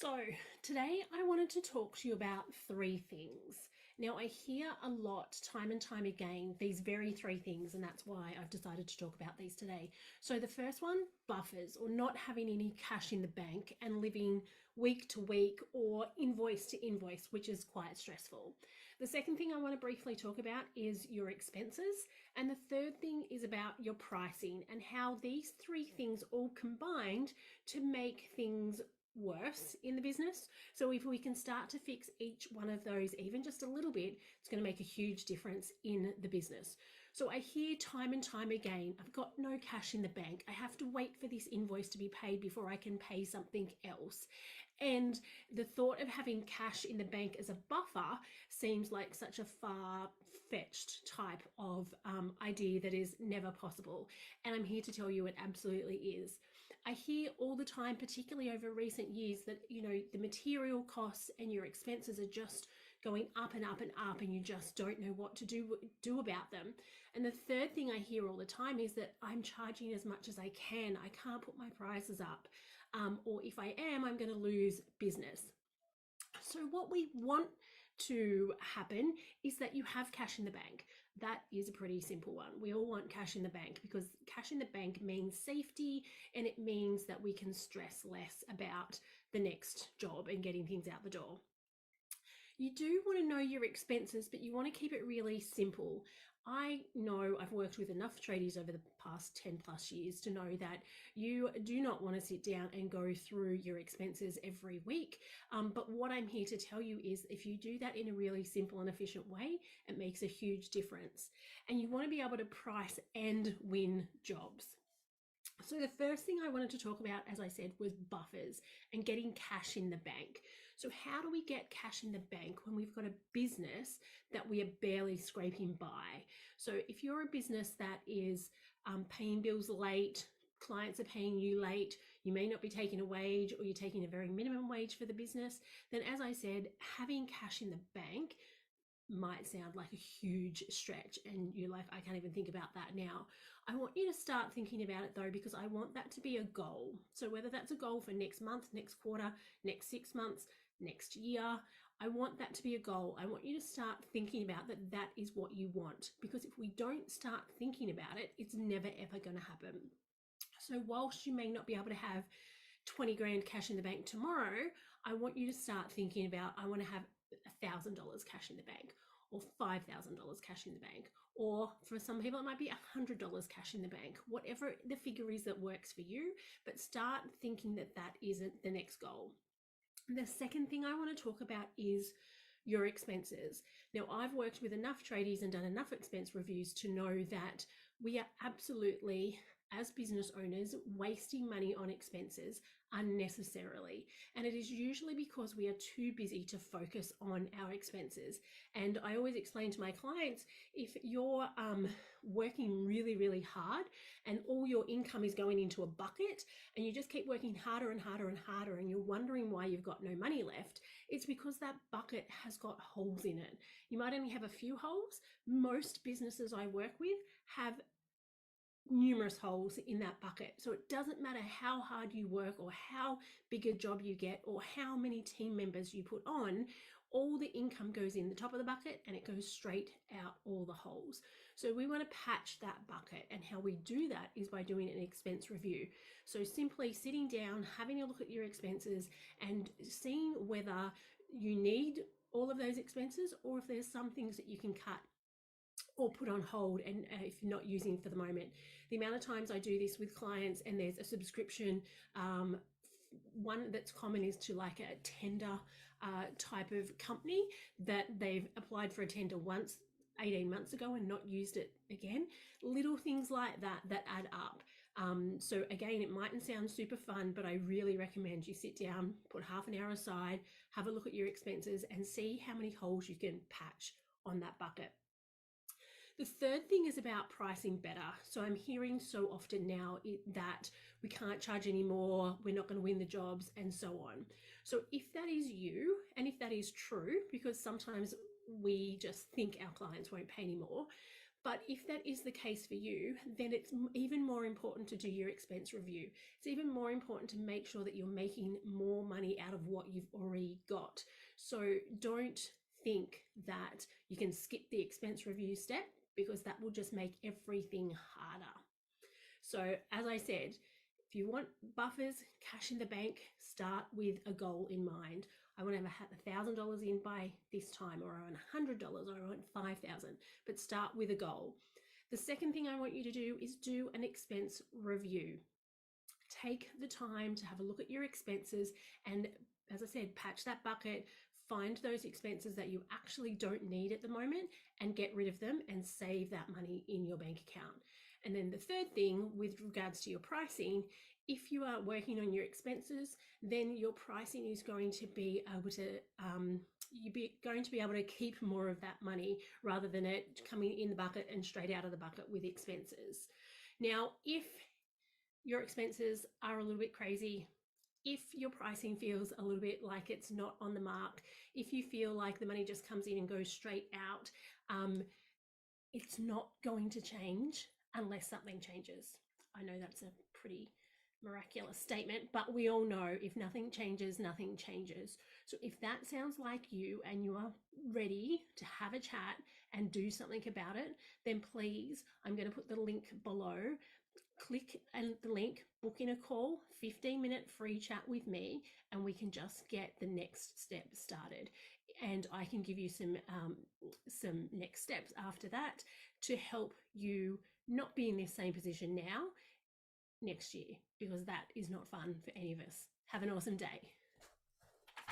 So today I wanted to talk to you about three things. Now I hear a lot, time and time again, these very three things, and that's why I've decided to talk about these today. So the first one, buffers, or not having any cash in the bank and living week to week or invoice to invoice, which is quite stressful. The second thing I want to briefly talk about is your expenses. And the third thing is about your pricing and how these three things all combined to make things worse in the business. So if we can start to fix each one of those even just a little bit, it's going to make a huge difference in the business. So I hear time and time again, I've got no cash in the bank. I have to wait for this invoice to be paid before I can pay something else. And the thought of having cash in the bank as a buffer seems like such a far-fetched type of idea that is never possible. And I'm here to tell you it absolutely is. I hear all the time, particularly over recent years, that the material costs and your expenses are just going up and up and up, and you just don't know what to do about them. And the third thing I hear all the time is that I'm charging as much as I can. I can't put my prices up, or if I am, I'm going to lose business. So what we want to happen is that you have cash in the bank. That is a pretty simple one. We all want cash in the bank because cash in the bank means safety, and it means that we can stress less about the next job and getting things out the door. You do want to know your expenses, but you want to keep it really simple. I know I've worked with enough tradies over the past 10 plus years to know that you do not want to sit down and go through your expenses every week. But what I'm here to tell you is if you do that in a really simple and efficient way, it makes a huge difference. And you want to be able to price and win jobs. So the first thing I wanted to talk about, as I said, was buffers and getting cash in the bank. So how do we get cash in the bank when we've got a business that we are barely scraping by? So if you're a business that is paying bills late, clients are paying you late, you may not be taking a wage, or you're taking a very minimum wage for the business, then as I said, having cash in the bank might sound like a huge stretch, and you're like, I can't even think about that now. I want you to start thinking about it though, because I want that to be a goal. So whether that's a goal for next month, next quarter, next 6 months, next year, I want that to be a goal. I want you to start thinking about that. That is what you want, because if we don't start thinking about it, it's never ever going to happen. So whilst you may not be able to have 20 grand cash in the bank tomorrow, I want you to start thinking about, I want to have $1,000 cash in the bank, or $5,000 cash in the bank, or for some people it might be $100 cash in the bank, whatever the figure is that works for you. But start thinking that that isn't the next goal. The second thing I want to talk about is your expenses. Now, I've worked with enough tradies and done enough expense reviews to know that we are absolutely, as business owners, wasting money on expenses unnecessarily. And it is usually because we are too busy to focus on our expenses. And I always explain to my clients, if you're working really, really hard and all your income is going into a bucket and you just keep working harder and harder and harder and you're wondering why you've got no money left, it's because that bucket has got holes in it. You might only have a few holes. Most businesses I work with have numerous holes in that bucket. So it doesn't matter how hard you work or how big a job you get or how many team members you put on, all the income goes in the top of the bucket and it goes straight out all the holes. So we want to patch that bucket, and how we do that is by doing an expense review. So simply sitting down, having a look at your expenses and seeing whether you need all of those expenses or if there's some things that you can cut or put on hold, and if you're not using for the moment. The amount of times I do this with clients and there's a subscription, one that's common is to like a tender type of company that they've applied for a tender once 18 months ago and not used it again. Little things like that add up. So again, it mightn't sound super fun, but I really recommend you sit down, put half an hour aside, have a look at your expenses and see how many holes you can patch on that bucket. The third thing is about pricing better. So I'm hearing so often now that we can't charge anymore, we're not going to win the jobs, and so on. So if that is you, and if that is true, because sometimes we just think our clients won't pay anymore, But if that is the case for you, then it's even more important to do your expense review. It's even more important to make sure that you're making more money out of what you've already got. So don't think that you can skip the expense review step, because that will just make everything harder. So as I said, if you want buffers, cash in the bank, start with a goal in mind. I want to have $1,000 in by this time, or I want $100, or I want 5,000, but start with a goal. The second thing I want you to do is do an expense review. Take the time to have a look at your expenses and, as I said, patch that bucket, find those expenses that you actually don't need at the moment and get rid of them and save that money in your bank account. And then the third thing with regards to your pricing, if you are working on your expenses, then your pricing is going to be able to, you're going to be able to keep more of that money rather than it coming in the bucket and straight out of the bucket with expenses. Now, if your expenses are a little bit crazy, if your pricing feels a little bit like it's not on the mark, if you feel like the money just comes in and goes straight out, it's not going to change unless something changes. I know that's a pretty miraculous statement, but we all know if nothing changes, nothing changes. So if that sounds like you and you are ready to have a chat and do something about it, then please, I'm going to put the link below. Click the link, book in a call, 15-minute free chat with me, and we can just get the next step started. And I can give you some next steps after that to help you not be in this same position now next year, because that is not fun for any of us. Have an awesome day.